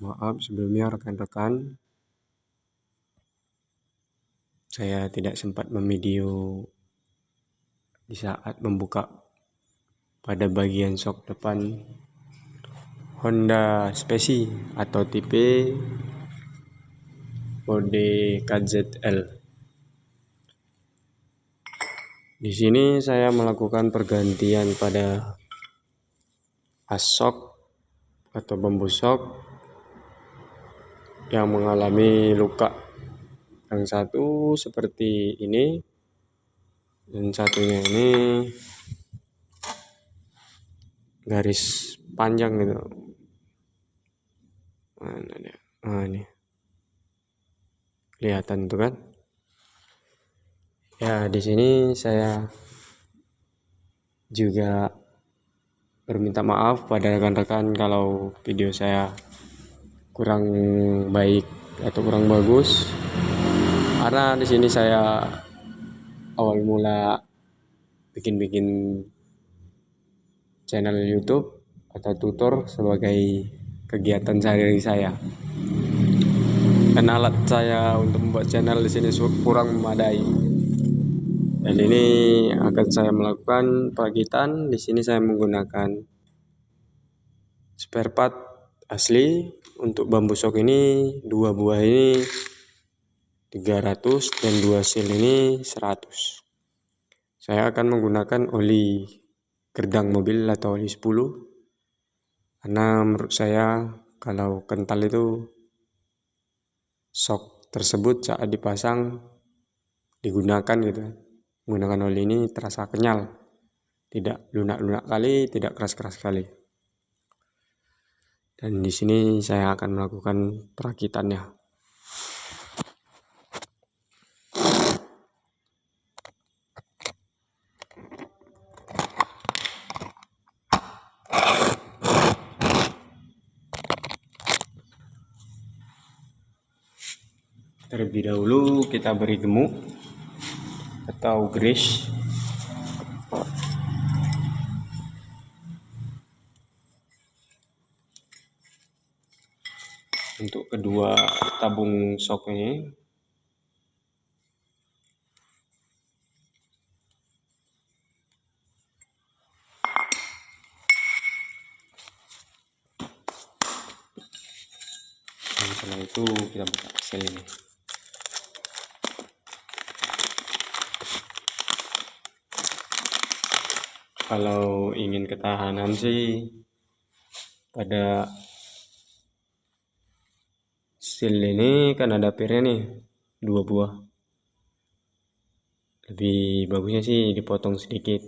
Maaf sebelumnya rekan-rekan, saya tidak sempat memvideo di saat membuka pada bagian shock depan Honda Speci atau tipe mode KZL. Di sini saya melakukan pergantian pada as shock atau bambu shock yang mengalami luka. Yang satu seperti ini, dan satunya ini garis panjang gitu. Mana dia? Ini kelihatan tuh kan? Ya, di sini saya juga berminta maaf pada rekan-rekan kalau video saya kurang baik atau kurang bagus, karena di sini saya awal mula bikin channel YouTube atau tutor sebagai kegiatan sehari-hari saya, dan alat saya untuk membuat channel di sini kurang memadai. Dan ini akan saya melakukan perakitan. Di sini saya menggunakan spare part asli. Untuk bambu shock ini 2 buah ini 300 dan 2 seal ini 100. Saya akan menggunakan oli gerdang mobil atau oli 10, karena menurut saya kalau kental itu shock tersebut saat dipasang digunakan gitu. Menggunakan oli ini terasa kenyal, tidak lunak-lunak kali, tidak keras-keras kali. Dan di sini saya akan melakukan perakitannya. Terlebih dahulu kita beri gemuk atau grease. Untuk kedua tabung shock ini dan setelah itu kita buka sel ini. Kalau ingin ketahanan sih pada seal ini kan ada pirnya nih 2 buah. Lebih bagusnya sih dipotong sedikit.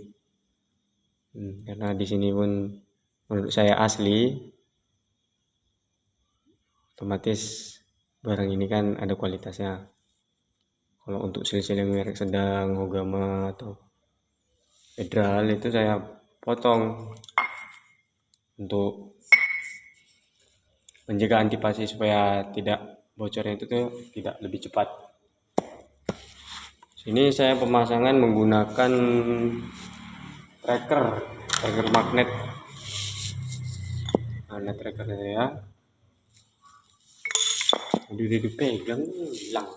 Karena di sini pun menurut saya asli, otomatis barang ini kan ada kualitasnya. Kalau untuk seal-seal yang merek sedang, Hogama atau Federal itu saya potong untuk menjaga antipasi supaya tidak bocornya itu tuh tidak lebih cepat. Sini saya pemasangan menggunakan tracker magnet. Nah, trackernya ya. Udah dipegang hilang.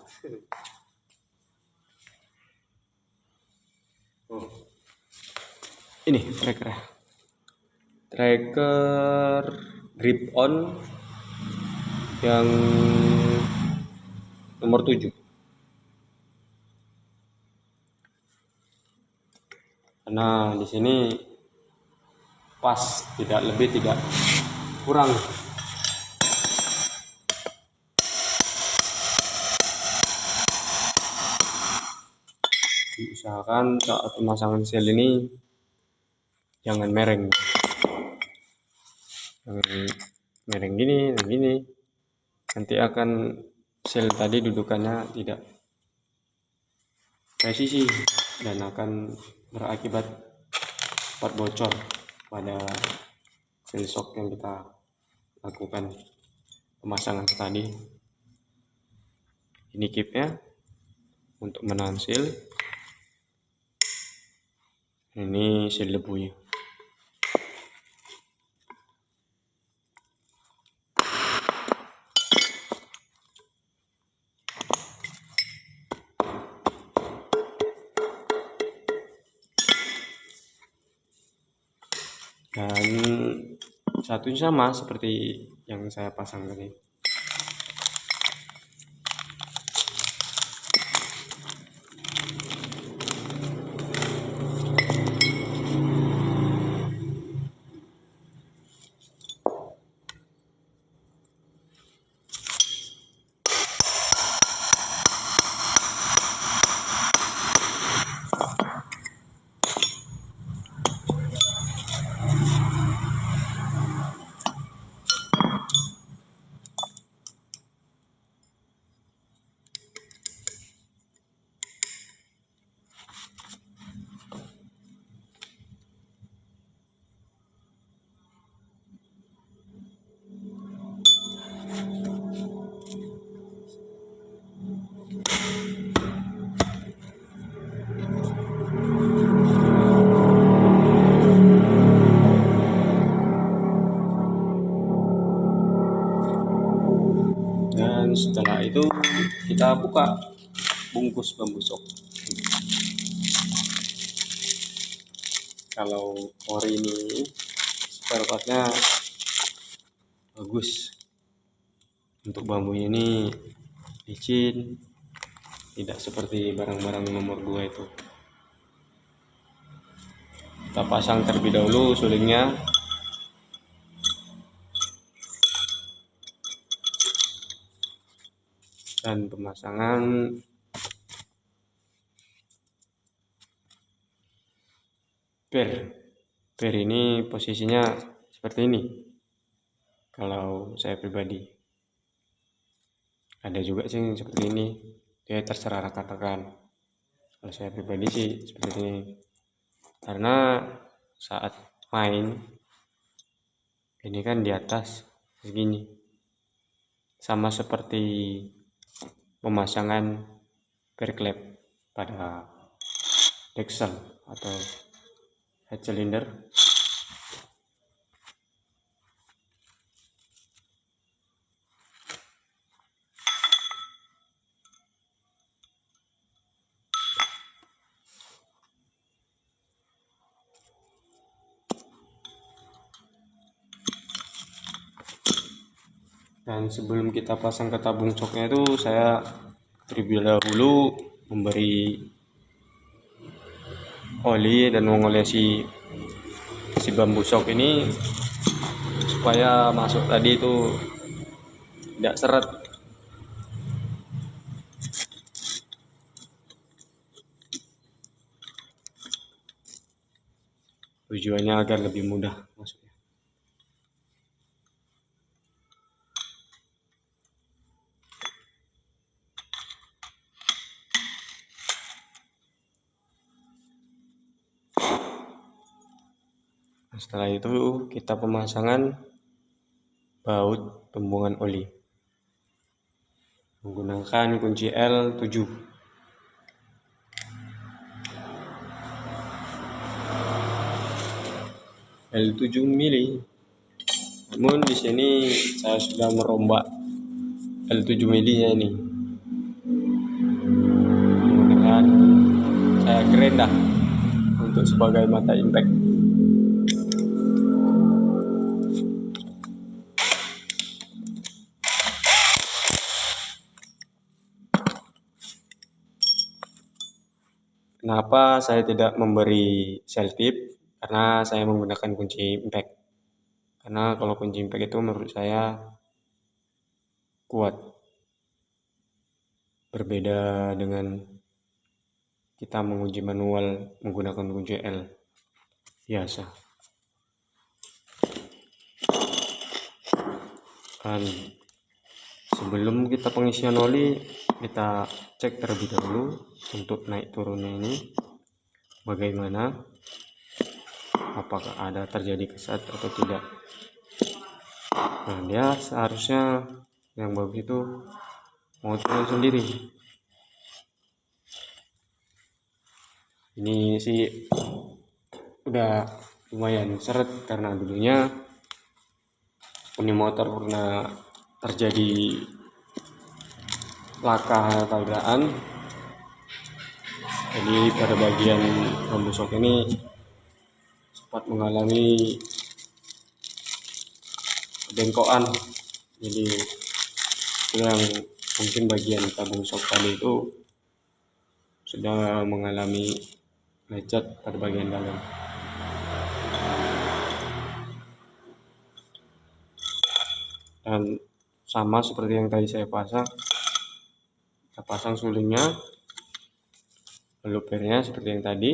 Ini tracker grip on yang nomor 7. Karena di sini pas, tidak lebih tidak kurang. Usahakan saat pemasangan sel ini jangan mereng, gini dan gini, nanti akan sel tadi dudukannya tidak presisi dan akan berakibat cepat bocor pada sel shock yang kita lakukan pemasangan tadi. Ini kipnya untuk menahan seal, ini seal debunya. dan satunya sama seperti yang saya pasang tadi. Dan setelah itu kita buka bungkus bambu sok. Kalau ori ini spare partnya bagus. Untuk bambu ini licin, tidak seperti barang-barang nomor 2 itu. Kita pasang terlebih dahulu sulingnya. Dan pemasangan per ini posisinya seperti ini. Kalau saya pribadi, ada juga sih yang seperti ini, dia terserah rekan-rekan. Kalau saya pribadi sih seperti ini, karena saat main ini kan di atas segini, sama seperti pemasangan per klep pada Dexel atau head cylinder. Dan sebelum kita pasang ke tabung coknya itu, saya terlebih dahulu memberi oli dan mengolesi si bambu sok ini supaya masuk tadi itu tidak seret. Tujuannya agar lebih mudah masuknya. Setelah itu kita pemasangan baut pembuangan oli menggunakan kunci L7. L7 mili. Namun di sini saya sudah merombak L7 mili-nya ini. Kemudian saya keren dah untuk sebagai mata impact. Kenapa saya tidak memberi selotip? Karena saya menggunakan kunci impact. Karena kalau kunci impact itu menurut saya kuat. Berbeda dengan kita menguji manual menggunakan kunci L biasa. Dan sebelum kita pengisian oli, kita cek terlebih dahulu untuk naik turunnya ini bagaimana, apakah ada terjadi kesat atau tidak. Nah, dia seharusnya yang bagus itu mau turun sendiri. Ini sih udah lumayan seret karena dulunya ini motor pernah terjadi laka tabrakan. Jadi pada bagian bambu sok ini sempat mengalami bengkokan. Jadi yang mungkin bagian tabung shock tadi itu sudah mengalami lecet pada bagian dalam. Dan sama seperti yang tadi saya pasang sulingnya, lalu pernya seperti yang tadi.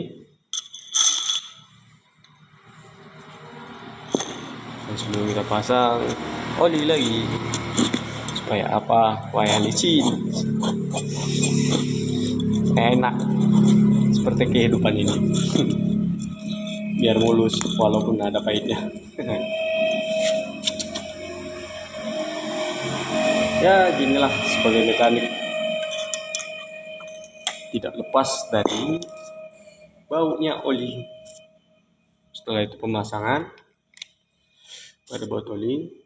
Dan sebelum kita pasang oli lagi, supaya apa? Supaya licin, enak seperti kehidupan ini. Biar mulus walaupun ada pahitnya. Ya ginilah sebagai mekanik, tidak lepas dari baunya oli. Setelah itu pemasangan pada baut oli.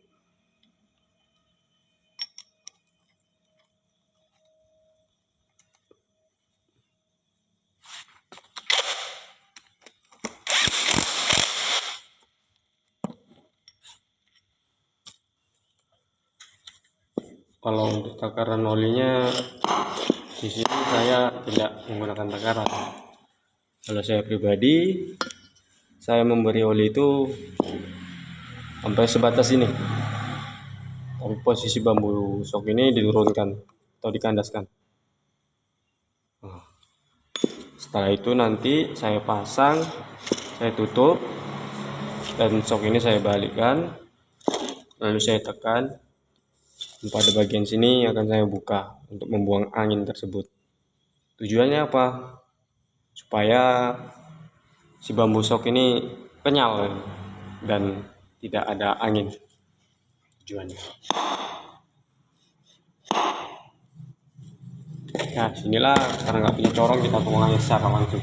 Kalau untuk takaran olinya di sini saya tidak menggunakan takaran. Kalau saya pribadi, saya memberi oli itu sampai sebatas ini. Tapi posisi bambu shock ini diturunkan atau dikandaskan. Setelah itu nanti saya pasang, saya tutup, dan shock ini saya balikkan, lalu saya tekan. Pada bagian sini akan saya buka untuk membuang angin tersebut. Tujuannya apa? Supaya si bambu shock ini kenyal dan tidak ada angin. Tujuannya. Nah, sinilah karena nggak punya corong, kita tuang aja secara langsung.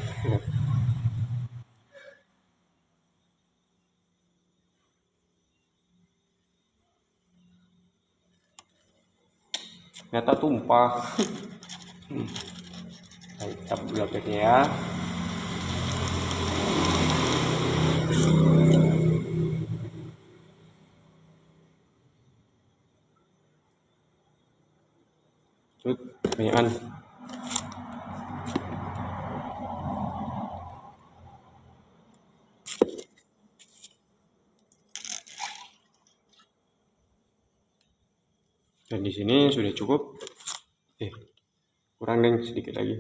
Ternyata tumpah. Kita buka backnya ya. Kebanyakan. Dan di sini sudah cukup. Kurang deng, sedikit lagi.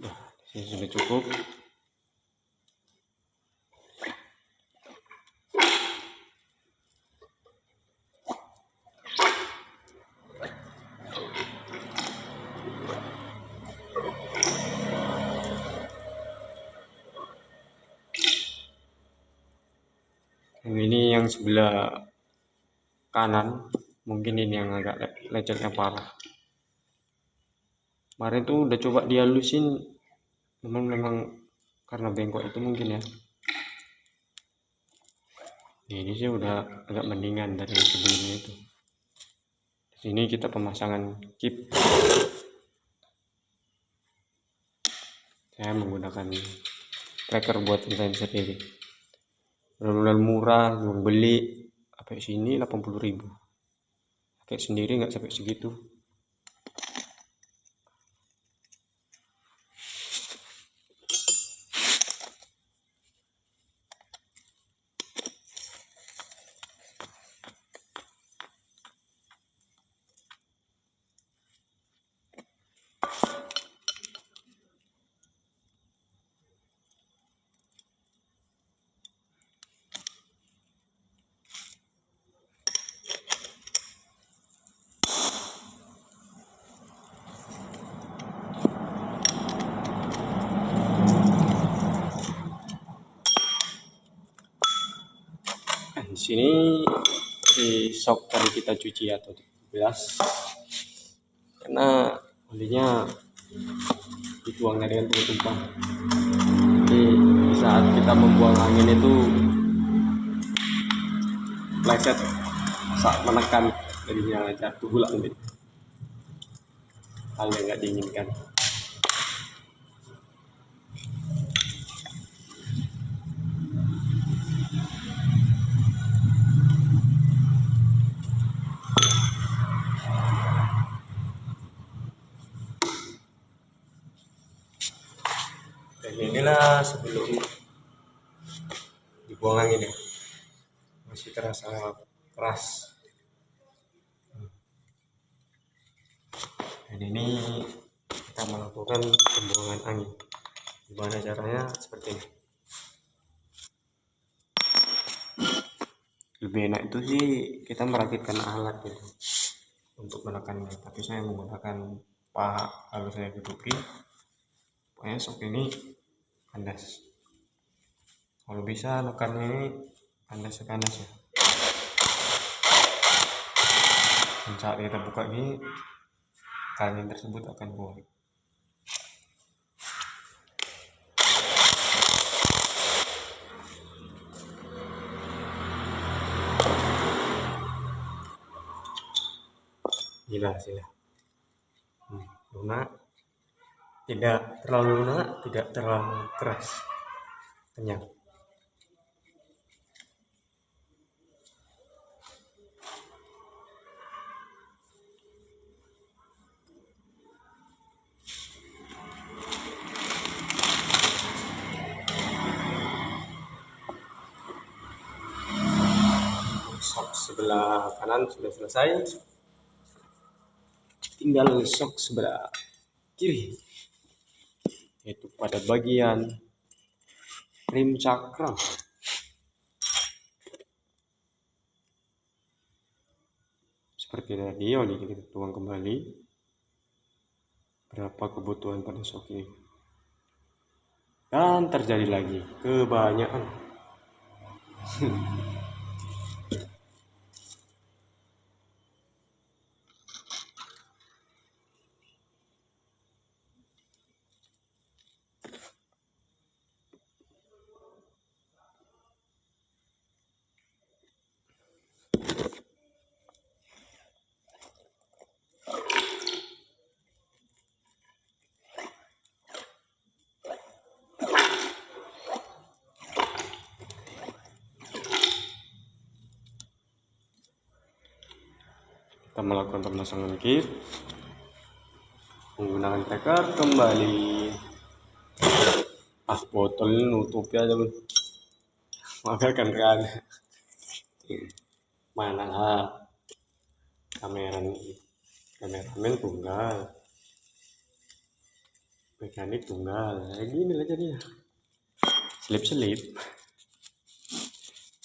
Nah, di sini sudah cukup. Ini yang sebelah kanan, mungkin ini yang agak lecetnya parah. Kemarin tuh udah coba dihalusin, memang karena bengkok itu mungkin ya. Ini sih udah agak mendingan dari sebelumnya itu. Di sini kita pemasangan kip. Saya menggunakan tracker buat intenser ini. Benar-benar murah, yang beli sampai sini 80.000. Pakai sendiri nggak sampai segitu. Di sini di shock tadi kita cuci atau bilas, karena olinya dituangnya dengan tumpah. Jadi di saat kita membuang angin itu lecet saat menekan, jadinya jatuh pula nanti. Hal yang nggak diinginkan. sebelum dibuang angin ya, masih terasa keras. Dan ini kita melakukan pembuangan angin. Gimana caranya? Seperti ini. Lebih enak itu sih kita merakitkan alat gitu untuk menekannya, tapi saya menggunakan paha. Lalu saya duduki, pokoknya sok ini kandas. Kalau bisa nekannya ini kandas ya. Dan saat kita buka ini, kain tersebut akan keluar. Gila hasilnya. Lunak, tidak terlalu lunak, tidak terlalu keras, kenyang. Sok sebelah kanan sudah selesai, tinggal sok sebelah kiri, yaitu pada bagian rim cakram. Seperti tadi, ini kita tuang kembali berapa kebutuhan pada sok ini, dan terjadi lagi kebanyakan. Kita melakukan pemasangan kit menggunakan teker kembali. Botol ini nutupi aja bun, makan kan. Mana kameramen tunggal, mekanik tunggal, kayak gini lah jadinya. Selip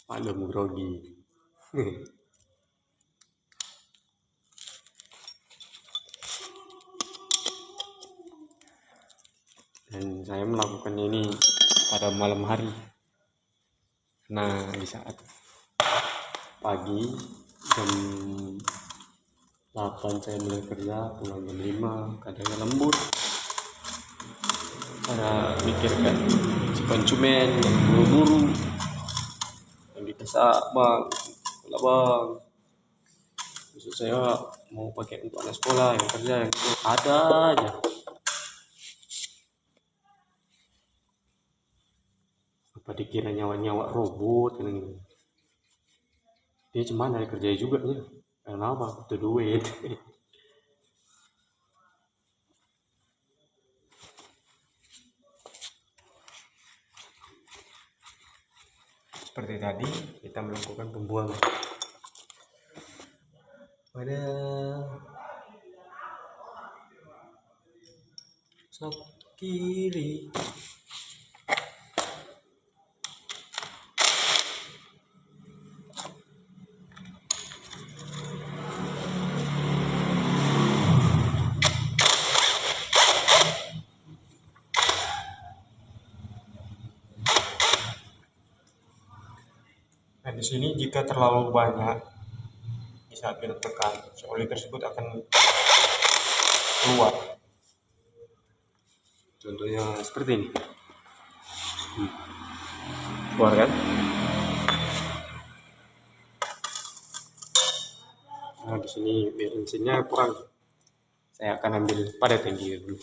maklum grogi. Dan saya melakukan ini pada malam hari. Nah, di saat pagi jam 8 saya mulai kerja, pulang jam 5, kadang lembur. Karena mikirkan si konsumen yang buru-buru, yang ditesak bang, maksud saya mau pakai untuk anak sekolah yang kerja yang itu ada aja. Apa dikira nyawa robot ini? Dia cuma dari kerja juga ya. Kenapa? Butuh duit. Seperti tadi kita melakukan pembuangan pada sok kiri. Nah, di sini jika terlalu banyak di saat kita tekan, si oli tersebut akan keluar. Contohnya seperti ini. Keluar kan? Nah, di sini bensinnya kurang. Saya akan ambil pada tangki dulu.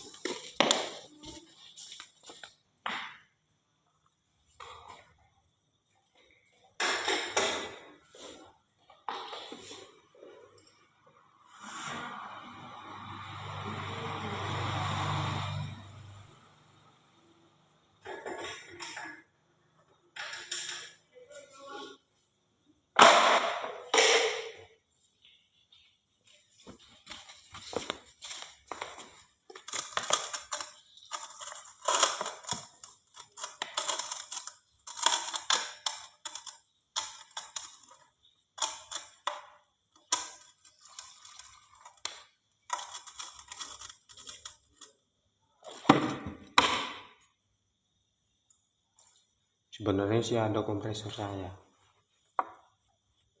Sebenarnya sih ada kompresor saya,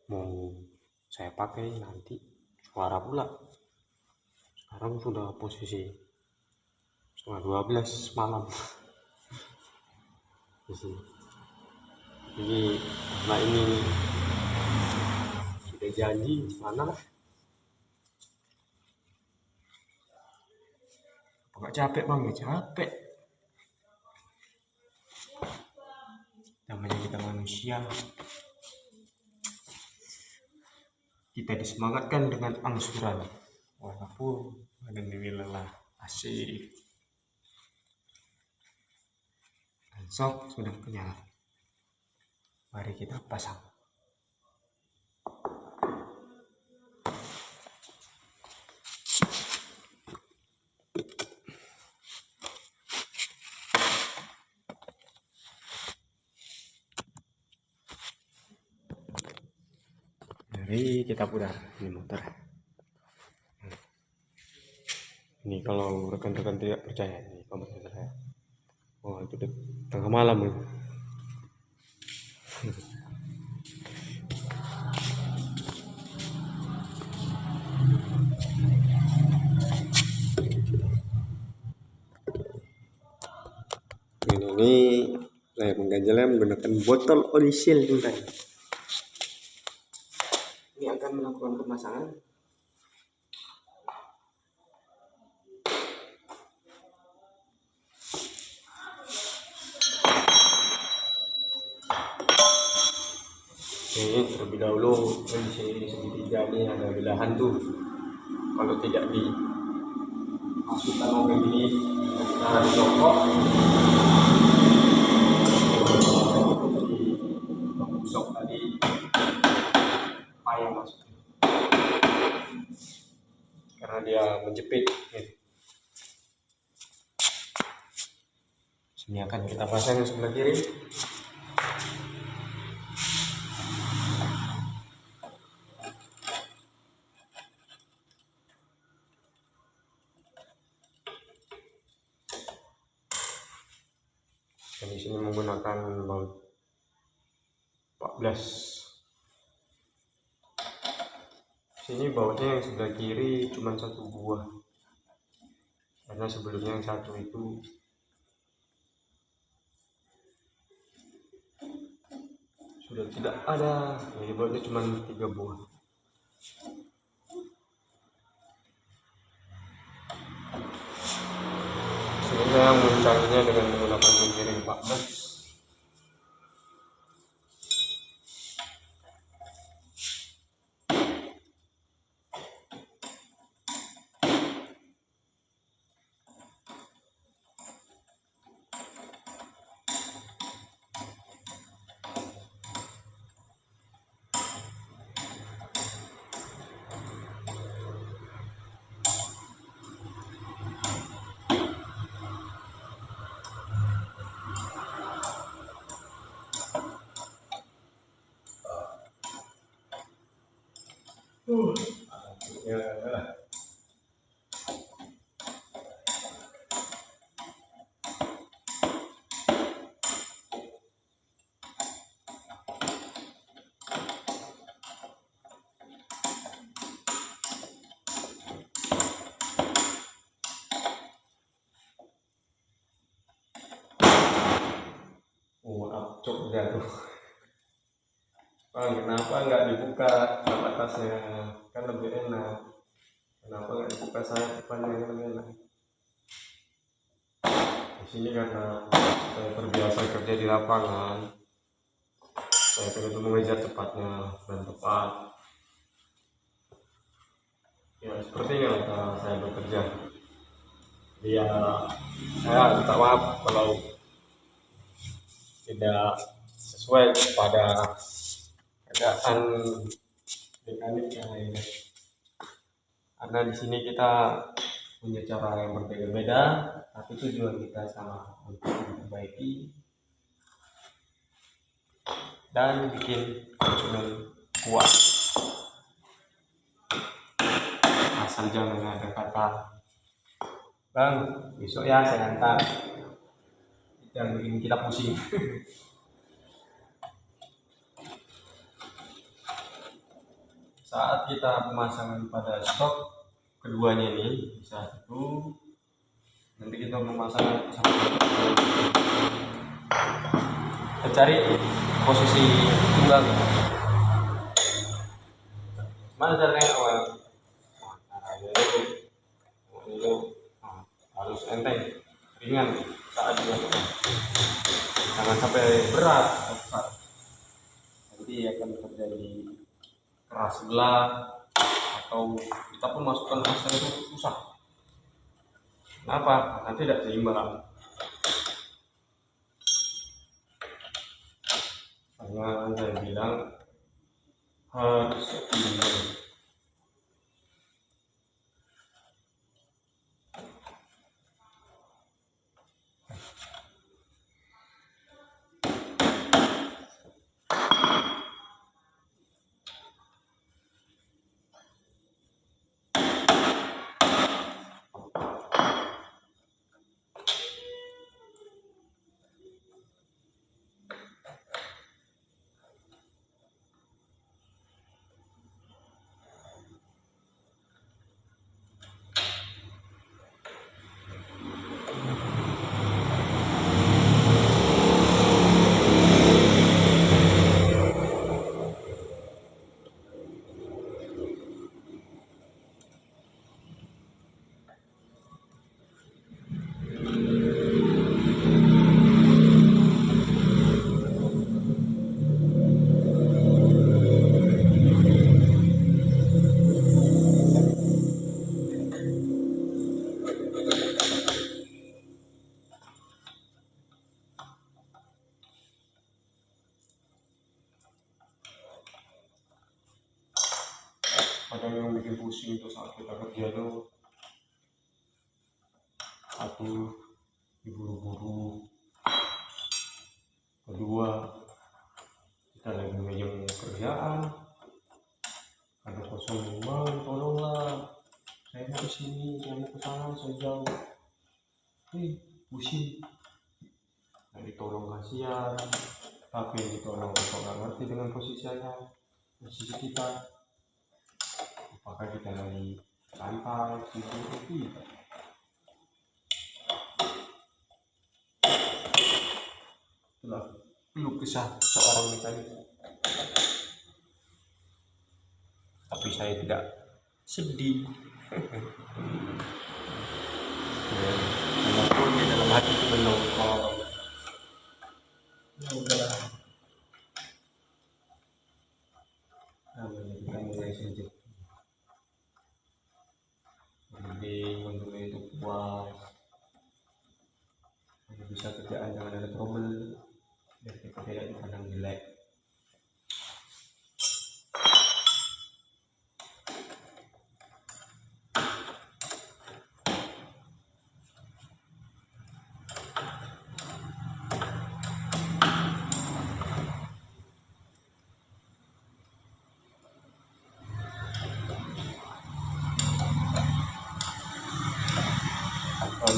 mau saya pakai nanti suara pula. Sekarang sudah posisi setengah 12 malam. Jadi karena ini sudah janji mana lah. Apakah capek bang? Ya capek. Namanya kita manusia. Kita disemangatkan dengan angsuran. Walaupun ada yang lelah. Asik. Sok sudah kenyal. Mari kita pasang. Mari kita putar ini motor. Ini kalau rekan-rekan tidak percaya ini kompresor saya. Oh itu tengah malam nih. Ini saya mengganjalnya menggunakan botol olisil juga. Ini akan melakukan pemasangan. Ini terlebih dahulu di sini segitiga ini ada belahan tuh. Kalau tidak dimasukkan mobil ini cara dicopot, busuk tadi payah masuknya karena dia menjepit. Sini akan kita pasang yang sebelah kiri. Dan di sini menggunakan baut 14. Sini bautnya yang sebelah kiri cuma satu buah, karena sebelumnya yang satu itu sudah tidak ada, jadi bautnya cuma 3 buah. Sini saya mencarinya dengan menggunakan piring 14. Ya. Cok jatuh. Bang, kenapa nggak dibuka sama atasnya? Kan lebih enak. Kenapa nggak dibuka sayap depannya, kan lebih enak? Di sini karena saya terbiasa kerja di lapangan, saya pengen mengejar cepatnya dan tepat. Ya sepertinya saya bekerja. Dia saya minta maaf kalau tidak sesuai pada keadaan mekanik yang lainnya. Karena di sini kita punya cara yang berbeda-beda, tapi tujuan kita sama, untuk memperbaiki dan bikin konsumen puas. Asal jangan ada kata, "Bang, besok ya saya antar." Jangan bikin kita pusing. saat kita pemasangan pada stok keduanya ini saat itu nanti kita memasang kita cari posisi tunggal mana caranya awal itu harus enteng ringan saat dilakukan jangan sampai berat nanti akan terjadi keras sebelah atau kita pun masukkan pasir itu susah. Kenapa? Nanti tidak seimbang. Karena saya bilang harus seimbang. Kadang yang bikin pusing itu saat kita kerja tuh satu diburu-buru, kedua kita lagi megang kerjaan ada kosong bang tolonglah saya mau kesini saya mau kesana saya jauh pusing nah ditolong kasihan tapi yang ditolong kok nggak ngerti dengan posisi kita apakah kita lagi santai tidur tidak itulah keluh kesah seorang mekanik tapi saya tidak sedih walaupun di dalam hati itu menongkol ya udahlah kita mulai saja jadi untuk itu puas bisa kerjaan jangan ada trouble biar kita tidak dipandang jelek.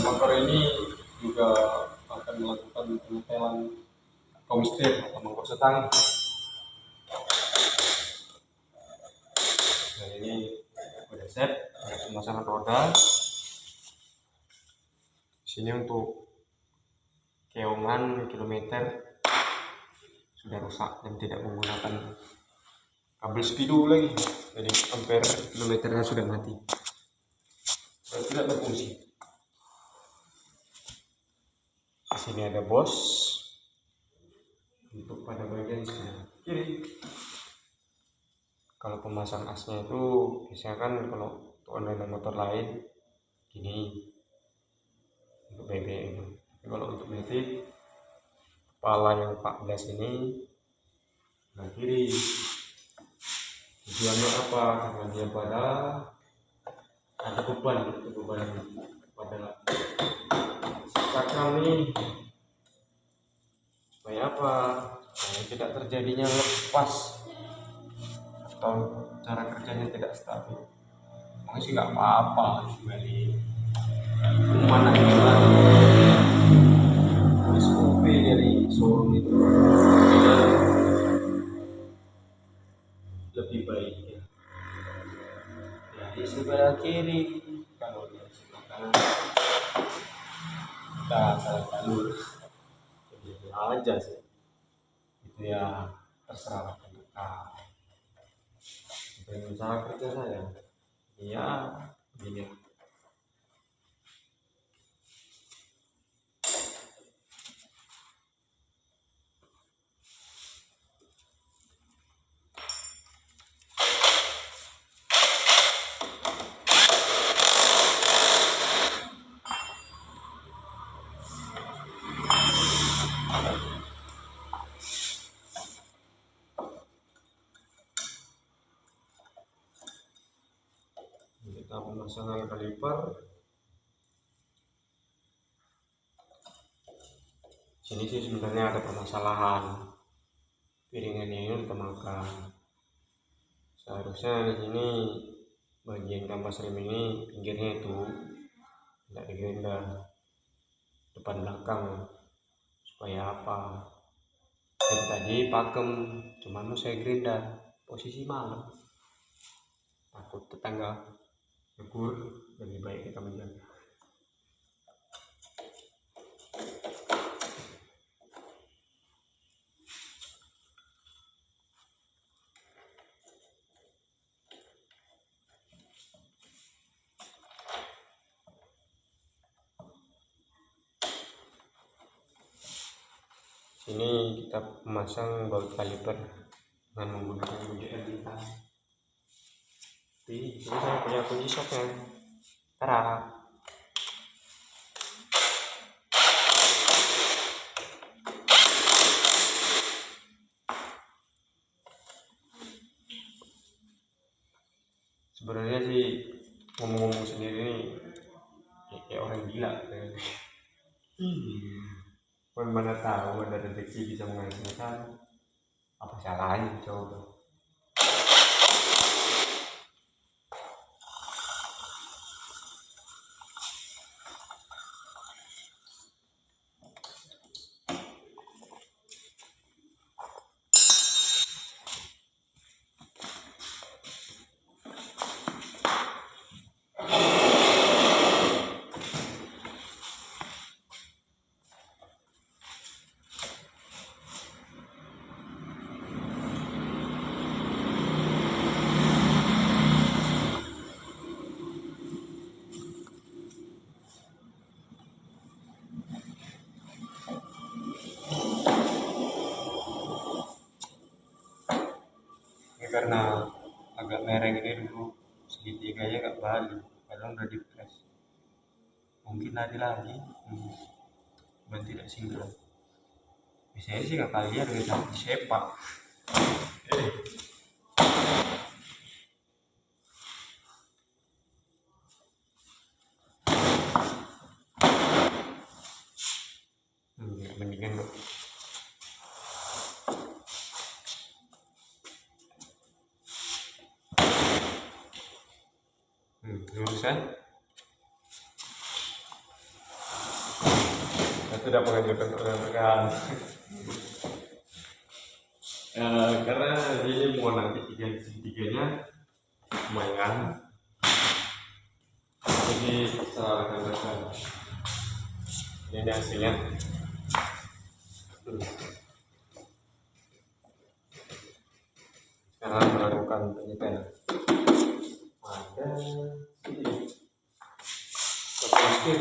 Motor ini juga akan melakukan pengetelan kaum strip atau mangkok setang. Dan ini udah set untuk pemasangan roda. Sini untuk keongan kilometer sudah rusak dan tidak menggunakan kabel speedo lagi, jadi ampere kilometernya sudah mati dan tidak berfungsi. Di sini ada bos untuk pada bagian sebelah kiri. Kalau pemasang asnya itu biasanya kan kalau untuk online motor lain gini untuk BBM itu. Tapi kalau untuk Matic kepala yang 14 ini nah kiri. Tujuannya apa? Karena dia pada ada beban pada cakram ini supaya apa? Supaya tidak terjadinya lepas atau cara kerjanya tidak stabil. Mungkin sih nggak apa-apa dari mana SOP dari showroom itu lebih baik ya. di sebelah kiri. Kalau di sebelah kanan kita salah jalur. Jadi aja sih. Itu ya terserah. Nah, dengan cara kerja saya, iya, begini. Kita pemasangan kaliper. Sini sih sebenarnya ada permasalahan. Piringannya ini udah makan. Seharusnya di sini bagian kampas rem ini pinggirnya itu tidak digerinda, depan belakang. Supaya apa? Dari tadi pakem, cuman mau saya gerinda posisi malam. Takut tetangga negur, lebih baik kita menjaga. Sini kita memasang baut kaliper dengan menggunakan kunci LDK. Ini saya punya kunci shocknya. Tara. Sebenarnya sih ngomong-ngomong sendiri ini kayak orang gila. Mana tahu ada rezeki bisa menghasilkan, apa salahnya coba. Karena agak mereng ini dulu segitiganya gak balik, kadang udah di press, mungkin lari dan tidak sinkron. Biasanya sih gak kalian dengan sepak. Mendingan dong. Lurus kan? Saya tidak mengajukan rekan. Karena ini mau nanti tiga-tiganya lumayan. Jadi secara rekan-rekan ini hasilnya. Sekarang melakukan penyetelan. Ada ini positif.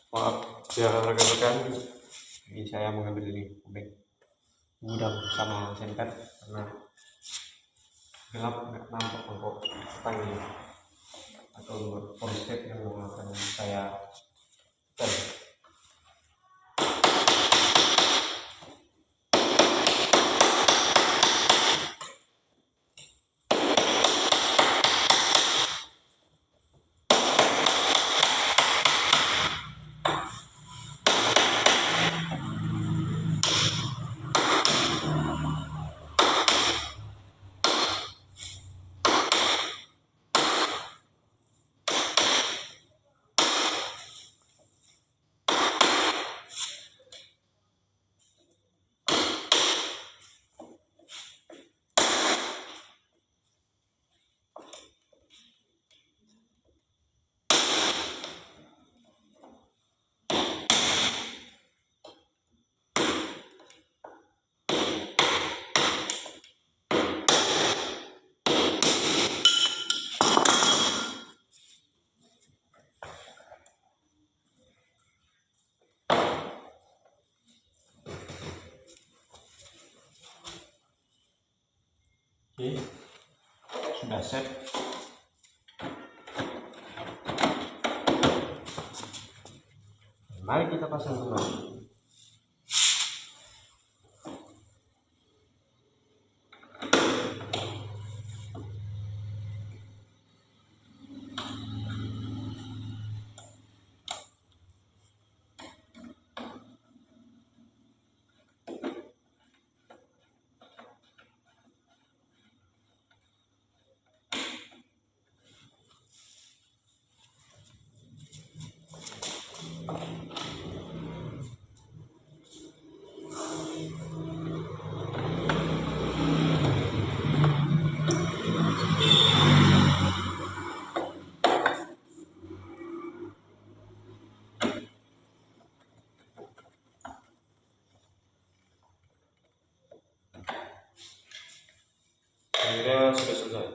Maaf ya rekan-rekan, ini saya mengambil ini kubek gudang sama senter karena gelap nggak nampak untuk tanggi atau konsep yang akan saya tes. Oke, sudah set. Mari kita pasang kembali. Akhirnya sudah selesai.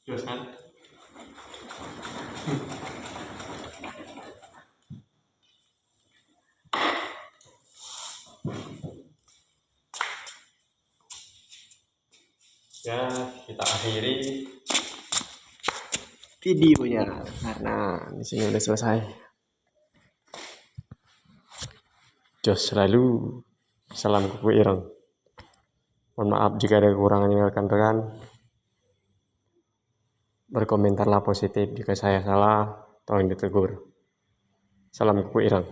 Jelas kan? Ya, kita akhiri videonya karena di sini udah selesai. Jos selalu, salam kuku ireng. Mohon maaf jika ada kekurangannya rekan-rekan. Berkomentarlah positif jika saya salah, tolong ditegur. Salam kuku ireng.